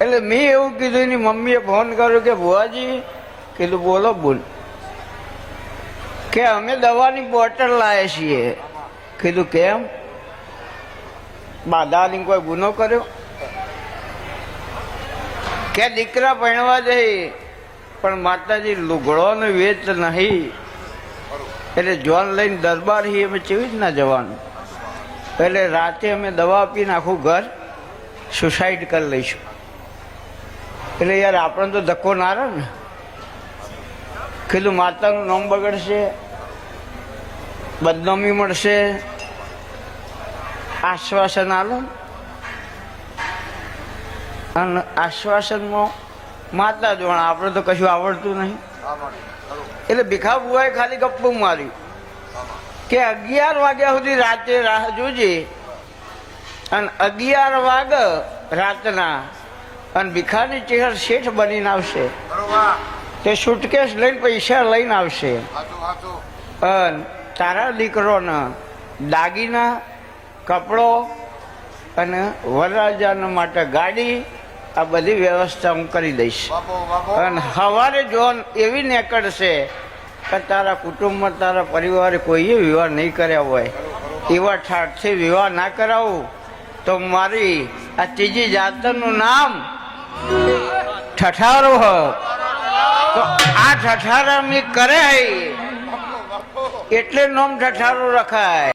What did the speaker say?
એટલે મેં એવું કીધું, એની મમ્મીએ ફોન કર્યો કે ભુવાજી, કીધું બોલો બોલ, કે અમે દવાની બોટલ લાવ્યા છીએ. કીધું કેમ? બાધાની કોઈ ગુનો કર્યો? કે દીકરા ભણવા જઈ પણ માતાજી લુગડોનો વેચ નહીં, એટલે જોન લઈને દરબાર હી અમે કેવી જ ના જવાનું. એટલે રાતે અમે દવા આપીને આખું ઘર સુસાઇડ કરી લઈશું. એટલે યાર આપણે તો ધક્કો ના રહે ને. કીધું માતાનું નામ બગડશે, બદનામી મળશે, આશ્વાસન આલો. અને આશ્વાસનમાં માતા જોણ, આપણે તો કશું આવડતું નહીં. એટલે ભીખા બુઆએ ખાલી ગપ્પું માર્યું કે 11 વાગ્યા સુધી રાતે રાહ જોજે, અને 11 વાગે રાતના અને ભીખાની ચહેર શેઠ બનીને આવશે. તે સુટકેસ લઈને પૈસા લઈને આવશે. અને તારા દીકરોને દાગીના, કપડો અને વરરાજાના માટે ગાડી, આ બધી વ્યવસ્થા હું કરી દઈશ. અને સવારે જોન એવી નીકળશે કે તારા કુટુંબમાં, તારા પરિવારે કોઈએ વિવાહ નહીં કર્યા હોય, એવા ઠાઠથી વિવાહ ના કરાવું તો મારી આ ત્રીજી જાતનું નામ ઠઠારો હ. તો આ ઠઠારા મેં કરે એટલે નામ ઠઠારો રખાય.